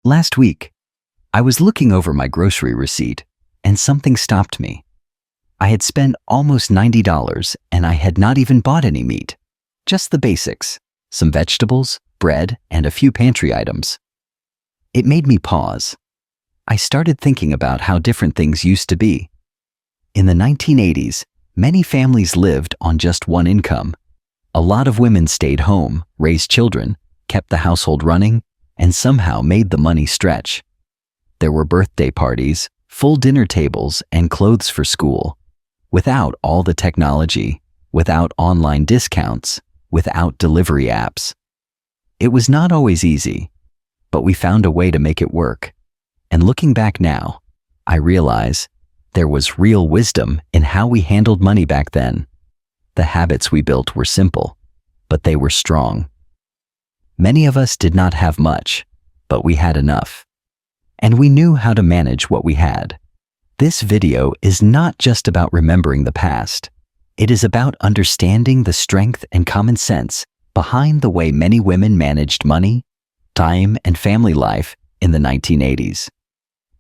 Last week, I was looking over my grocery receipt and something stopped me. I had spent almost $90 and I had not even bought any meat. Just the basics, some vegetables, bread, and a few pantry items. It made me pause. I started thinking about how different things used to be. In the 1980s, many families lived on just one income. A lot of women stayed home, raised children, kept the household running, and somehow made the money stretch. There were birthday parties, full dinner tables, and clothes for school. Without all the technology, without online discounts, without delivery apps. It was not always easy, but we found a way to make it work. And looking back now, I realize there was real wisdom in how we handled money back then. The habits we built were simple, but they were strong. Many of us did not have much, but we had enough. And we knew how to manage what we had. This video is not just about remembering the past. It is about understanding the strength and common sense behind the way many women managed money, time, and family life in the 1980s.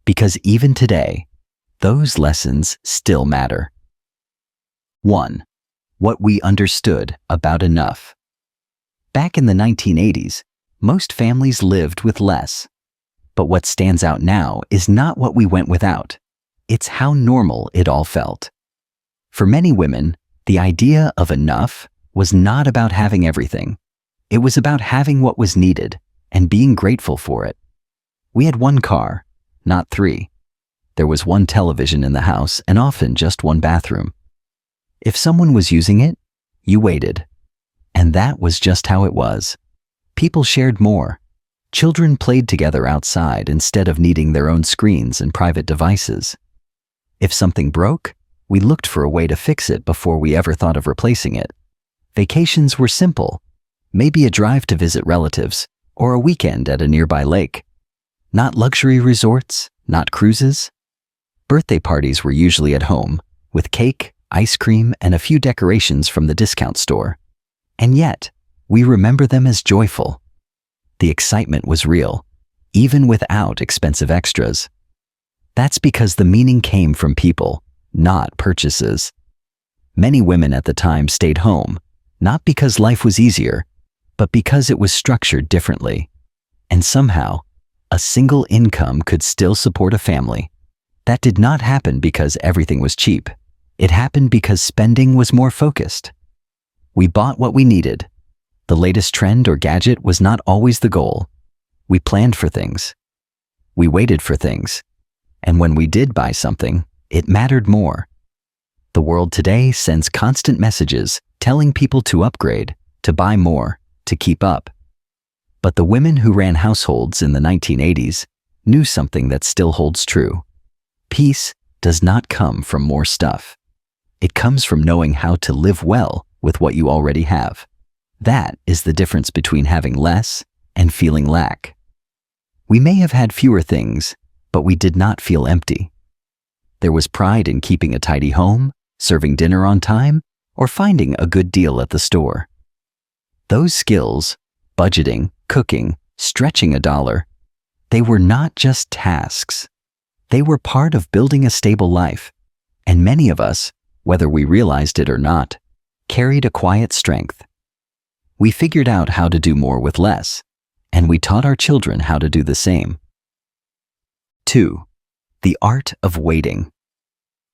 Because even today, those lessons still matter. 1. What we understood about enough. Back in the 1980s, most families lived with less. But what stands out now is not what we went without. It's how normal it all felt. For many women, the idea of enough was not about having everything. It was about having what was needed and being grateful for it. We had one car, not three. There was one television in the house and often just one bathroom. If someone was using it, you waited. And that was just how it was. People shared more. Children played together outside instead of needing their own screens and private devices. If something broke, we looked for a way to fix it before we ever thought of replacing it. Vacations were simple. Maybe a drive to visit relatives or a weekend at a nearby lake. Not luxury resorts, not cruises. Birthday parties were usually at home, with cake, ice cream, and a few decorations from the discount store. And yet, we remember them as joyful. The excitement was real, even without expensive extras. That's because the meaning came from people, not purchases. Many women at the time stayed home, not because life was easier, but because it was structured differently. And somehow, a single income could still support a family. That did not happen because everything was cheap. It happened because spending was more focused. We bought what we needed. The latest trend or gadget was not always the goal. We planned for things. We waited for things. And when we did buy something, it mattered more. The world today sends constant messages telling people to upgrade, to buy more, to keep up. But the women who ran households in the 1980s knew something that still holds true. Peace does not come from more stuff. It comes from knowing how to live well with what you already have. That is the difference between having less and feeling lack. We may have had fewer things, but we did not feel empty. There was pride in keeping a tidy home, serving dinner on time, or finding a good deal at the store. Those skills, budgeting, cooking, stretching a dollar, they were not just tasks. They were part of building a stable life. And many of us, whether we realized it or not, carried a quiet strength. We figured out how to do more with less, and we taught our children how to do the same. 2. The art of waiting.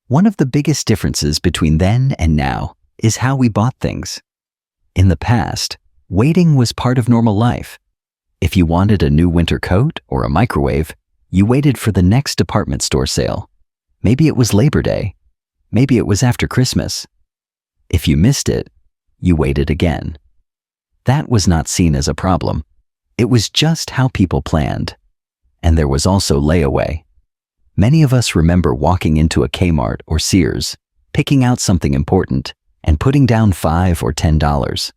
One of the biggest differences between then and now is how we bought things. In the past, waiting was part of normal life. If you wanted a new winter coat or a microwave, you waited for the next department store sale. Maybe it was Labor Day. Maybe it was after Christmas. If you missed it, you waited again. That was not seen as a problem. It was just how people planned. And there was also layaway. Many of us remember walking into a Kmart or Sears, picking out something important, and putting down $5 or $10.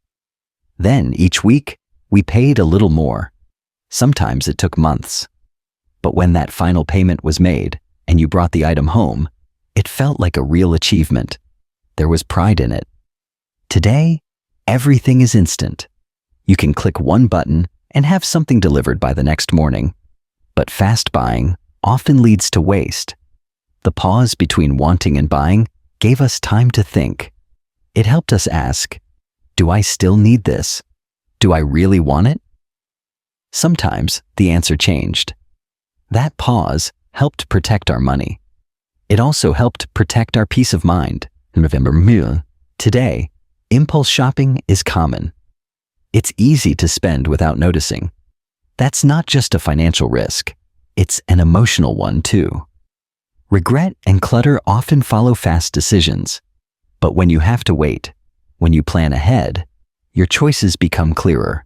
Then, each week, we paid a little more. Sometimes it took months. But when that final payment was made, and you brought the item home, it felt like a real achievement. There was pride in it. Today, everything is instant. You can click one button and have something delivered by the next morning. But fast buying often leads to waste. The pause between wanting and buying gave us time to think. It helped us ask, do I still need this? Do I really want it? Sometimes the answer changed. That pause helped protect our money. It also helped protect our peace of mind. Today, impulse shopping is common. It's easy to spend without noticing. That's not just a financial risk, it's an emotional one too. Regret and clutter often follow fast decisions. But when you have to wait, when you plan ahead, your choices become clearer.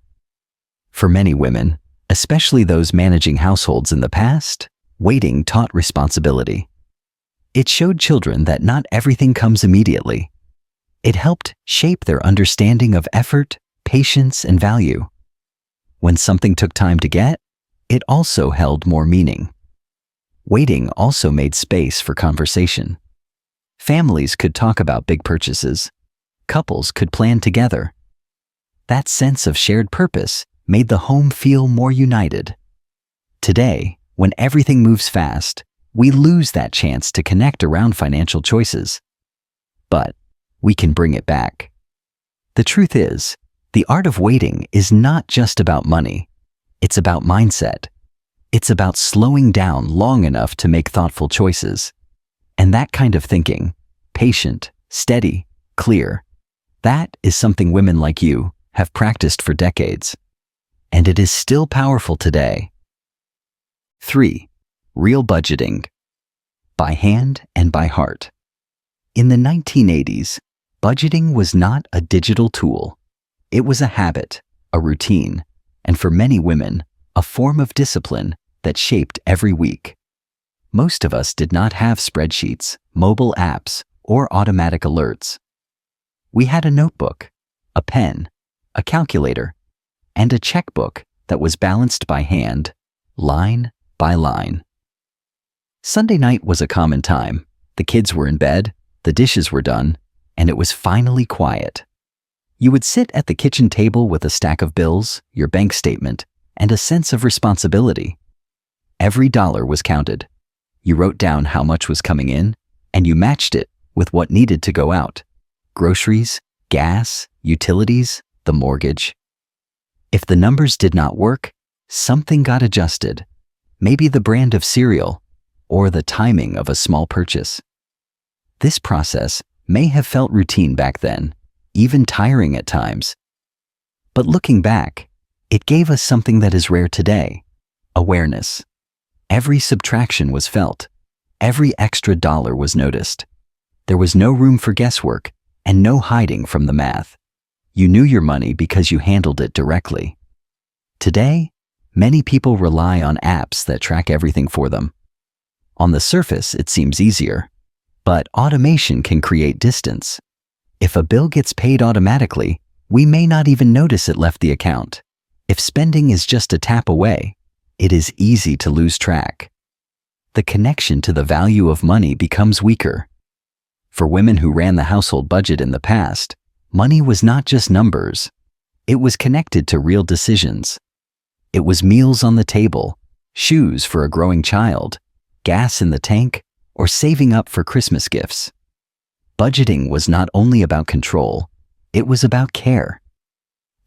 For many women, especially those managing households in the past, waiting taught responsibility. It showed children that not everything comes immediately. It helped shape their understanding of effort, patience, and value. When something took time to get, it also held more meaning. Waiting also made space for conversation. Families could talk about big purchases. Couples could plan together. That sense of shared purpose made the home feel more united. Today, when everything moves fast, we lose that chance to connect around financial choices. But we can bring it back. The truth is, the art of waiting is not just about money. It's about mindset. It's about slowing down long enough to make thoughtful choices. And that kind of thinking, patient, steady, clear, that is something women like you have practiced for decades. And it is still powerful today. 3. Real budgeting. By hand and by heart. In the 1980s, budgeting was not a digital tool. It was a habit, a routine, and for many women, a form of discipline that shaped every week. Most of us did not have spreadsheets, mobile apps, or automatic alerts. We had a notebook, a pen, a calculator, and a checkbook that was balanced by hand, line by line. Sunday night was a common time. The kids were in bed, the dishes were done, and it was finally quiet. You would sit at the kitchen table with a stack of bills, your bank statement, and a sense of responsibility. Every dollar was counted. You wrote down how much was coming in, and you matched it with what needed to go out. Groceries, gas, utilities, the mortgage. If the numbers did not work, something got adjusted. Maybe the brand of cereal, or the timing of a small purchase. This process may have felt routine back then, even tiring at times. But looking back, it gave us something that is rare today: awareness. Every subtraction was felt. Every extra dollar was noticed. There was no room for guesswork and no hiding from the math. You knew your money because you handled it directly. Today, many people rely on apps that track everything for them. On the surface, it seems easier, but automation can create distance. If a bill gets paid automatically, we may not even notice it left the account. If spending is just a tap away, it is easy to lose track. The connection to the value of money becomes weaker. For women who ran the household budget in the past, money was not just numbers. It was connected to real decisions. It was meals on the table, shoes for a growing child, gas in the tank, or saving up for Christmas gifts. Budgeting was not only about control, it was about care.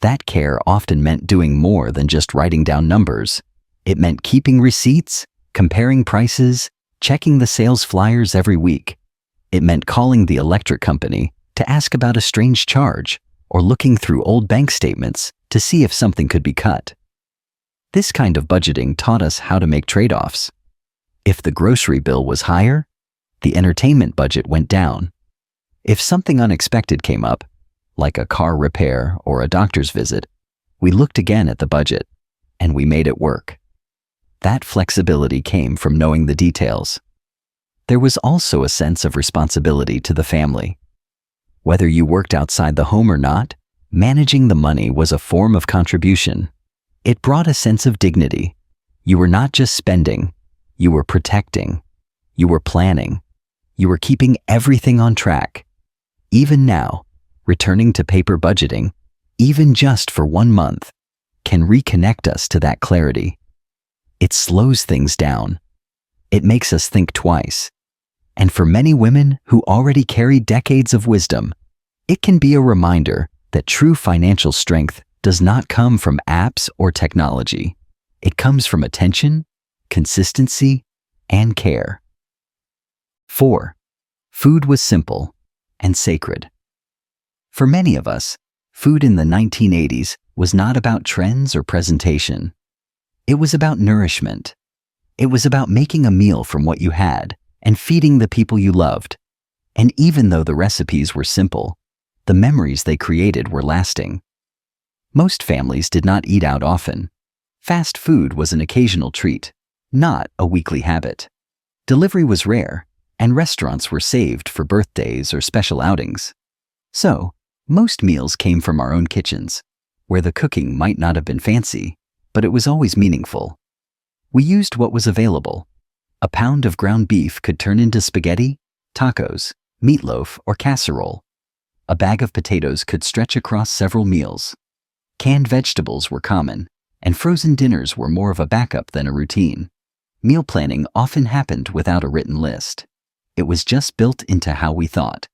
That care often meant doing more than just writing down numbers. It meant keeping receipts, comparing prices, checking the sales flyers every week. It meant calling the electric company to ask about a strange charge, or looking through old bank statements to see if something could be cut. This kind of budgeting taught us how to make trade-offs. If the grocery bill was higher, the entertainment budget went down. If something unexpected came up, like a car repair or a doctor's visit, we looked again at the budget, and we made it work. That flexibility came from knowing the details. There was also a sense of responsibility to the family. Whether you worked outside the home or not, managing the money was a form of contribution. It brought a sense of dignity. You were not just spending, you were protecting, you were planning, you were keeping everything on track. Even now, returning to paper budgeting, even just for 1 month, can reconnect us to that clarity. It slows things down. It makes us think twice. And for many women who already carry decades of wisdom, it can be a reminder that true financial strength does not come from apps or technology. It comes from attention, consistency, and care. 4. Food was simple and sacred. For many of us, food in the 1980s was not about trends or presentation. It was about nourishment. It was about making a meal from what you had and feeding the people you loved. And even though the recipes were simple, the memories they created were lasting. Most families did not eat out often. Fast food was an occasional treat, not a weekly habit. Delivery was rare, and restaurants were saved for birthdays or special outings. So, most meals came from our own kitchens, where the cooking might not have been fancy, but it was always meaningful. We used what was available. A pound of ground beef could turn into spaghetti, tacos, meatloaf, or casserole. A bag of potatoes could stretch across several meals. Canned vegetables were common, and frozen dinners were more of a backup than a routine. Meal planning often happened without a written list. It was just built into how we thought,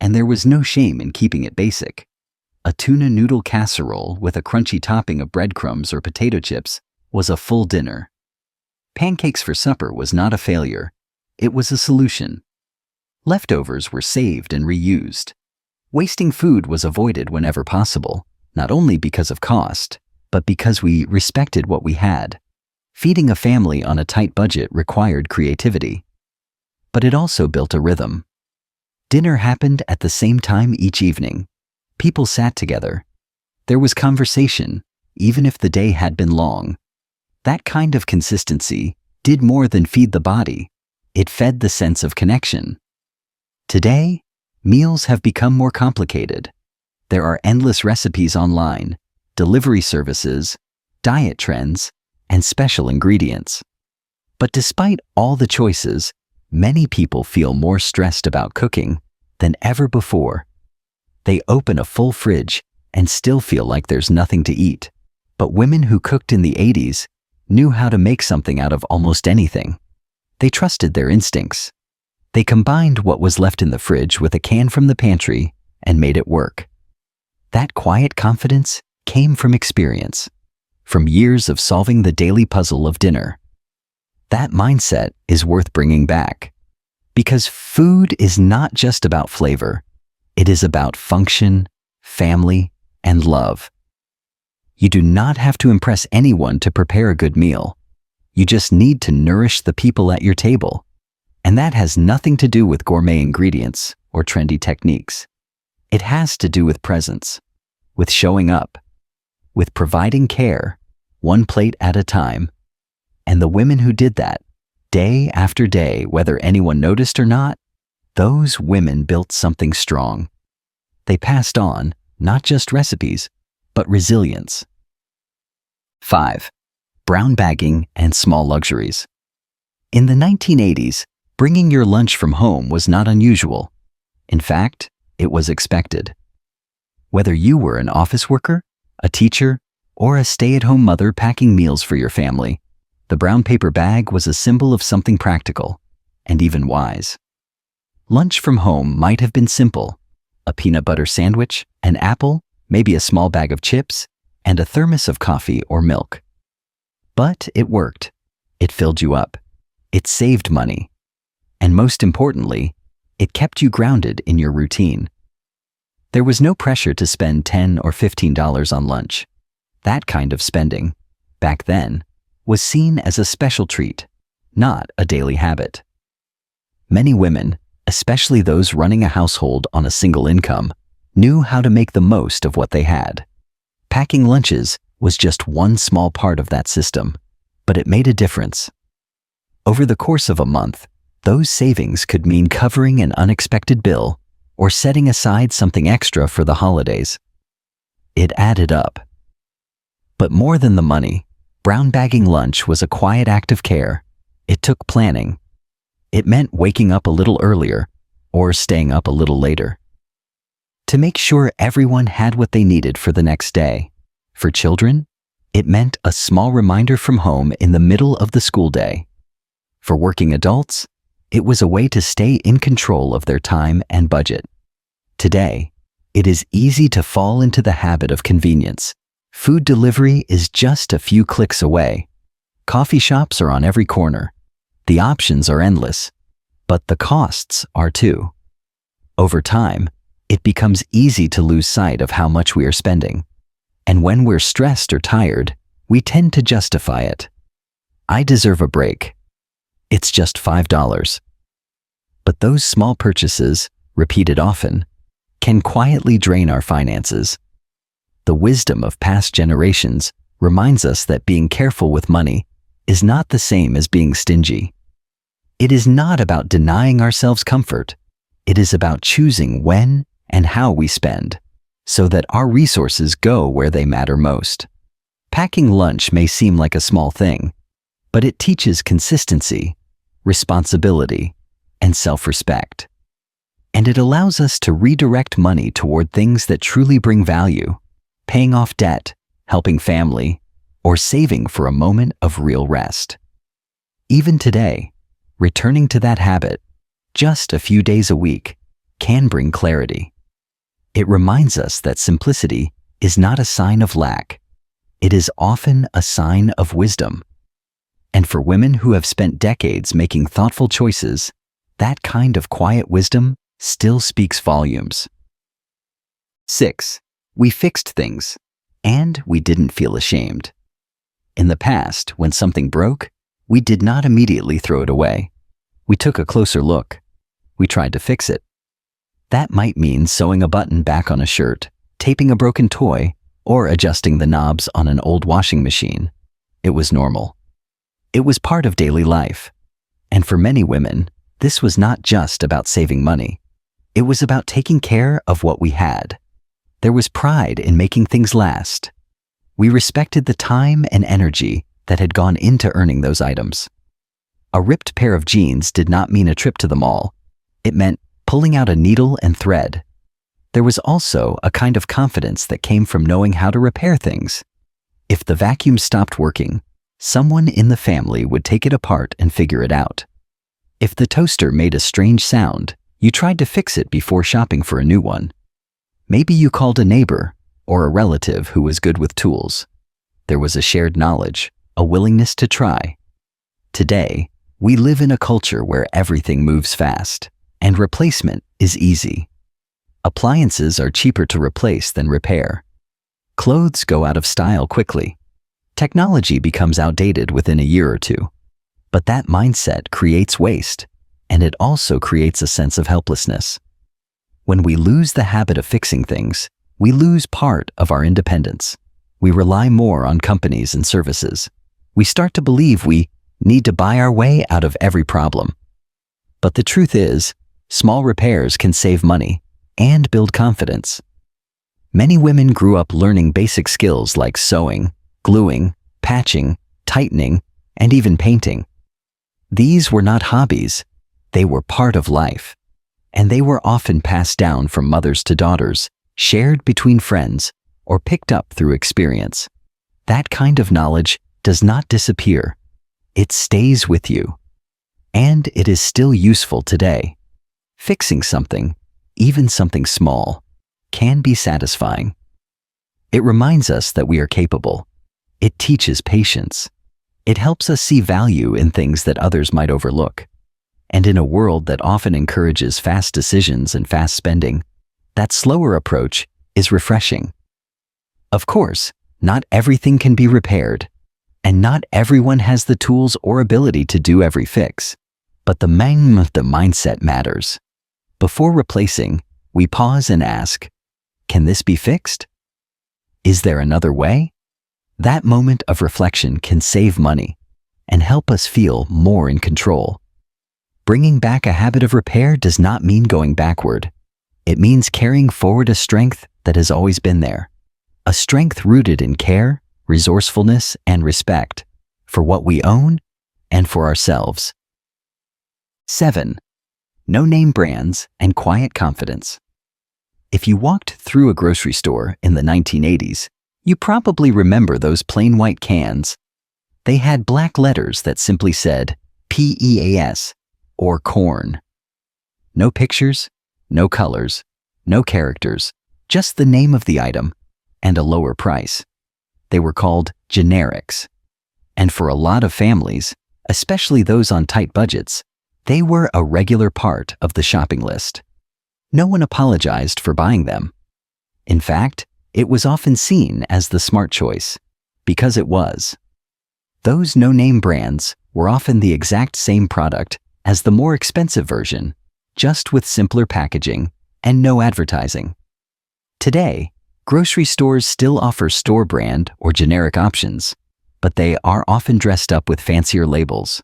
and there was no shame in keeping it basic. A tuna noodle casserole with a crunchy topping of breadcrumbs or potato chips was a full dinner. Pancakes for supper was not a failure. It was a solution. Leftovers were saved and reused. Wasting food was avoided whenever possible, not only because of cost, but because we respected what we had. Feeding a family on a tight budget required creativity. But it also built a rhythm. Dinner happened at the same time each evening. People sat together. There was conversation, even if the day had been long. That kind of consistency did more than feed the body. It fed the sense of connection. Today, meals have become more complicated. There are endless recipes online, delivery services, diet trends, and special ingredients. But despite all the choices, many people feel more stressed about cooking than ever before. They open a full fridge and still feel like there's nothing to eat. But women who cooked in the 80s knew how to make something out of almost anything. They trusted their instincts. They combined what was left in the fridge with a can from the pantry and made it work. That quiet confidence came from experience, from years of solving the daily puzzle of dinner. That mindset is worth bringing back, because food is not just about flavor. It is about function, family, and love. You do not have to impress anyone to prepare a good meal. You just need to nourish the people at your table. And that has nothing to do with gourmet ingredients or trendy techniques. It has to do with presence, with showing up, with providing care, one plate at a time. And the women who did that, day after day, whether anyone noticed or not, those women built something strong. They passed on not just recipes, but resilience. 5. Brown bagging and small luxuries. In the 1980s, bringing your lunch from home was not unusual. In fact, it was expected. Whether you were an office worker, a teacher, or a stay-at-home mother packing meals for your family, the brown paper bag was a symbol of something practical and even wise. Lunch from home might have been simple: a peanut butter sandwich, an apple, maybe a small bag of chips, and a thermos of coffee or milk. But it worked. It filled you up. It saved money. And most importantly, it kept you grounded in your routine. There was no pressure to spend $10 or $15 on lunch. That kind of spending, back then, was seen as a special treat, not a daily habit. Many women, especially those running a household on a single income, knew how to make the most of what they had. Packing lunches was just one small part of that system, but it made a difference. Over the course of a month, those savings could mean covering an unexpected bill or setting aside something extra for the holidays. It added up. But more than the money, brown bagging lunch was a quiet act of care. It took planning. It meant waking up a little earlier or staying up a little later to make sure everyone had what they needed for the next day. For children, It meant a small reminder from home in the middle of the school day. For working adults, it was a way to stay in control of their time and budget. Today, it is easy to fall into the habit of convenience. Food delivery is just a few clicks away. Coffee shops are on every corner. The options are endless, but the costs are too. Over time, it becomes easy to lose sight of how much we are spending. And when we're stressed or tired, we tend to justify it. I deserve a break. It's just $5. But those small purchases, repeated often, can quietly drain our finances. The wisdom of past generations reminds us that being careful with money is not the same as being stingy. It is not about denying ourselves comfort. It is about choosing when and how we spend, so that our resources go where they matter most. Packing lunch may seem like a small thing, but it teaches consistency, responsibility, and self-respect. And it allows us to redirect money toward things that truly bring value, paying off debt, helping family, or saving for a moment of real rest. Even today, returning to that habit, just a few days a week, can bring clarity. It reminds us that simplicity is not a sign of lack. It is often a sign of wisdom. And for women who have spent decades making thoughtful choices, that kind of quiet wisdom still speaks volumes. 6. We fixed things, and we didn't feel ashamed. In the past, when something broke, we did not immediately throw it away. We took a closer look. We tried to fix it. That might mean sewing a button back on a shirt, taping a broken toy, or adjusting the knobs on an old washing machine. It was normal. It was part of daily life. And for many women, this was not just about saving money. It was about taking care of what we had. There was pride in making things last. We respected the time and energy that had gone into earning those items. A ripped pair of jeans did not mean a trip to the mall. It meant pulling out a needle and thread. There was also a kind of confidence that came from knowing how to repair things. If the vacuum stopped working, someone in the family would take it apart and figure it out. If the toaster made a strange sound, you tried to fix it before shopping for a new one. Maybe you called a neighbor or a relative who was good with tools. There was a shared knowledge, a willingness to try. Today, we live in a culture where everything moves fast, and replacement is easy. Appliances are cheaper to replace than repair. Clothes go out of style quickly. Technology becomes outdated within a year or two. But that mindset creates waste, and it also creates a sense of helplessness. When we lose the habit of fixing things, we lose part of our independence. We rely more on companies and services. We start to believe we need to buy our way out of every problem. But the truth is, small repairs can save money and build confidence. Many women grew up learning basic skills like sewing, gluing, patching, tightening, and even painting. These were not hobbies, they were part of life, and they were often passed down from mothers to daughters, shared between friends, or picked up through experience. That kind of knowledge does not disappear. It stays with you, and it is still useful today. Fixing something, even something small, can be satisfying. It reminds us that we are capable. It teaches patience. It helps us see value in things that others might overlook. And in a world that often encourages fast decisions and fast spending, that slower approach is refreshing. Of course, not everything can be repaired, and not everyone has the tools or ability to do every fix. But the mindset matters. Before replacing, we pause and ask, can this be fixed? Is there another way? That moment of reflection can save money and help us feel more in control. Bringing back a habit of repair does not mean going backward. It means carrying forward a strength that has always been there. A strength rooted in care, resourcefulness, and respect for what we own and for ourselves. 7. No-name brands and quiet confidence. If you walked through a grocery store in the 1980s, You probably remember those plain white cans. They had black letters that simply said PEAS or corn. No pictures, no colors, no characters, just the name of the item and a lower price. They were called generics. And for a lot of families, especially those on tight budgets, they were a regular part of the shopping list. No one apologized for buying them. In fact, it was often seen as the smart choice, because it was. Those no-name brands were often the exact same product as the more expensive version, just with simpler packaging and no advertising. Today, grocery stores still offer store brand or generic options, but they are often dressed up with fancier labels.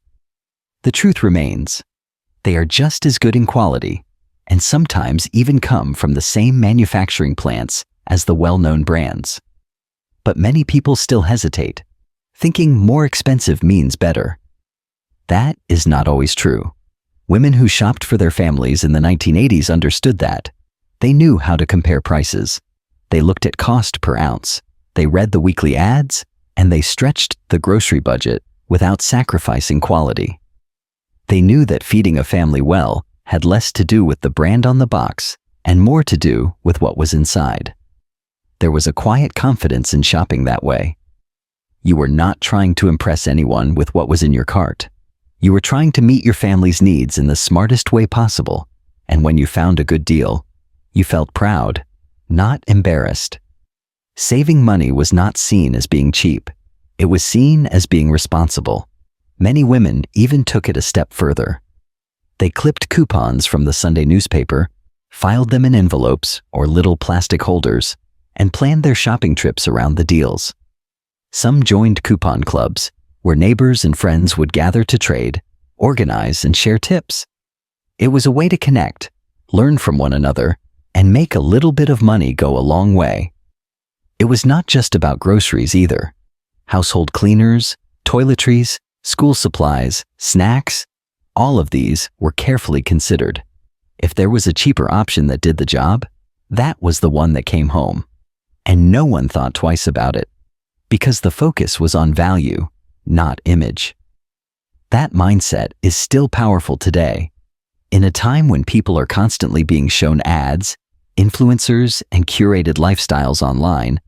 The truth remains, they are just as good in quality and sometimes even come from the same manufacturing plants as the well-known brands. But many people still hesitate, thinking more expensive means better. That is not always true. Women who shopped for their families in the 1980s understood that. They knew how to compare prices. They looked at cost per ounce. They read the weekly ads, and they stretched the grocery budget without sacrificing quality. They knew that feeding a family well had less to do with the brand on the box and more to do with what was inside. There was a quiet confidence in shopping that way. You were not trying to impress anyone with what was in your cart. You were trying to meet your family's needs in the smartest way possible, and when you found a good deal, you felt proud, not embarrassed. Saving money was not seen as being cheap. It was seen as being responsible. Many women even took it a step further. They clipped coupons from the Sunday newspaper, filed them in envelopes or little plastic holders, and planned their shopping trips around the deals. Some joined coupon clubs, where neighbors and friends would gather to trade, organize, and share tips. It was a way to connect, learn from one another, and make a little bit of money go a long way. It was not just about groceries either. Household cleaners, toiletries, school supplies, snacks, all of these were carefully considered. If there was a cheaper option that did the job, that was the one that came home. And no one thought twice about it, because the focus was on value, not image. That mindset is still powerful today. In a time when people are constantly being shown ads, influencers, and curated lifestyles online,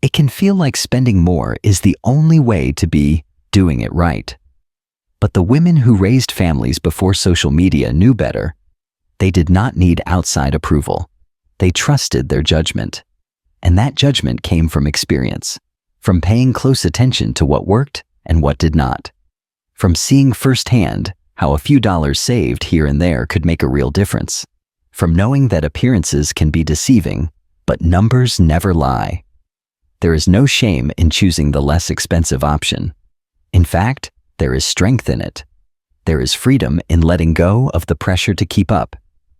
it can feel like spending more is the only way to be doing it right. But the women who raised families before social media knew better. They did not need outside approval. They trusted their judgment. And that judgment came from experience, from paying close attention to what worked and what did not, from seeing firsthand how a few dollars saved here and there could make a real difference, from knowing that appearances can be deceiving, but numbers never lie. There is no shame in choosing the less expensive option. In fact, there is strength in it. There is freedom in letting go of the pressure to keep up,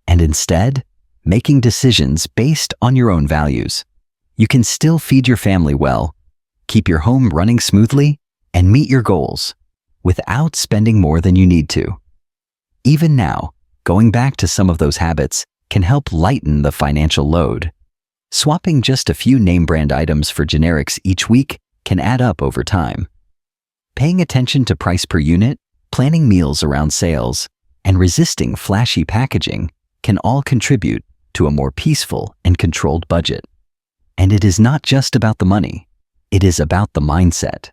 and instead, making decisions based on your own values. You can still feed your family well, keep your home running smoothly, and meet your goals without spending more than you need to. Even now, going back to some of those habits can help lighten the financial load. Swapping just a few name brand items for generics each week can add up over time. Paying attention to price per unit, planning meals around sales, and resisting flashy packaging can all contribute to a more peaceful and controlled budget. And it is not just about the money. It is about the mindset.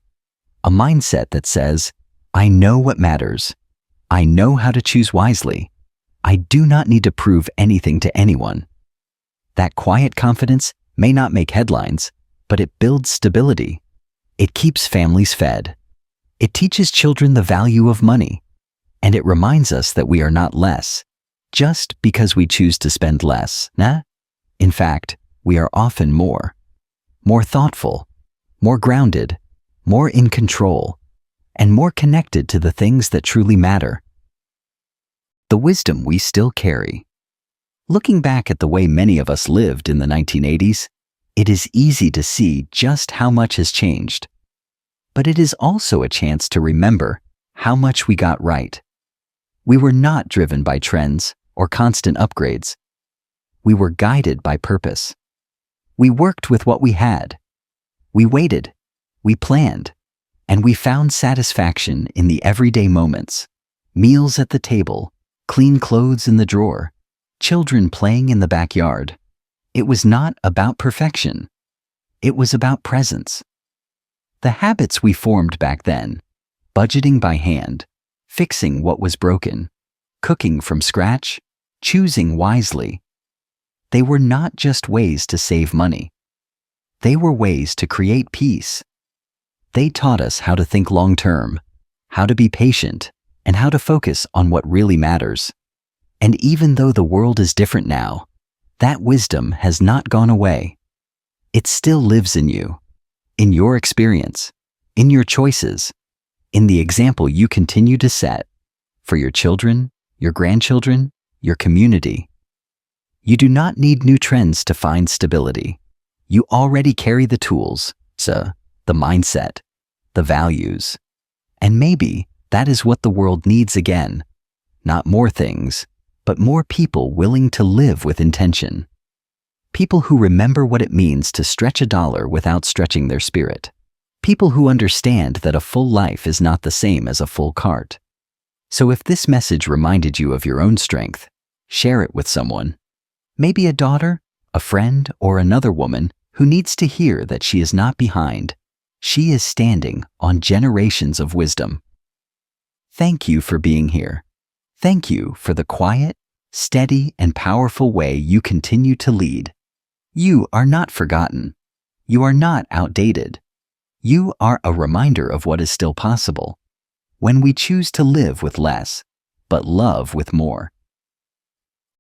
A mindset that says, I know what matters. I know how to choose wisely. I do not need to prove anything to anyone. That quiet confidence may not make headlines, but it builds stability. It keeps families fed. It teaches children the value of money. And it reminds us that we are not less, just because we choose to spend less, nah? In fact, we are often more thoughtful, more grounded, more in control, and more connected to the things that truly matter. The wisdom we still carry. Looking back at the way many of us lived in the 1980s, it is easy to see just how much has changed. But it is also a chance to remember how much we got right. We were not driven by trends or constant upgrades. We were guided by purpose. We worked with what we had. We waited, we planned, and we found satisfaction in the everyday moments. Meals at the table, clean clothes in the drawer, children playing in the backyard. It was not about perfection. It was about presence. The habits we formed back then, budgeting by hand, fixing what was broken, cooking from scratch, choosing wisely, they were not just ways to save money. They were ways to create peace. They taught us how to think long-term, how to be patient, and how to focus on what really matters. And even though the world is different now, that wisdom has not gone away. It still lives in you, in your experience, in your choices, in the example you continue to set for your children, your grandchildren, your community. You do not need new trends to find stability. You already carry the tools, the mindset, the values. And maybe that is what the world needs again. Not more things, but more people willing to live with intention. People who remember what it means to stretch a dollar without stretching their spirit. People who understand that a full life is not the same as a full cart. So if this message reminded you of your own strength, share it with someone. Maybe a daughter, a friend, or another woman who needs to hear that she is not behind. She is standing on generations of wisdom. Thank you for being here. Thank you for the quiet, steady, and powerful way you continue to lead. You are not forgotten. You are not outdated. You are a reminder of what is still possible when we choose to live with less, but love with more.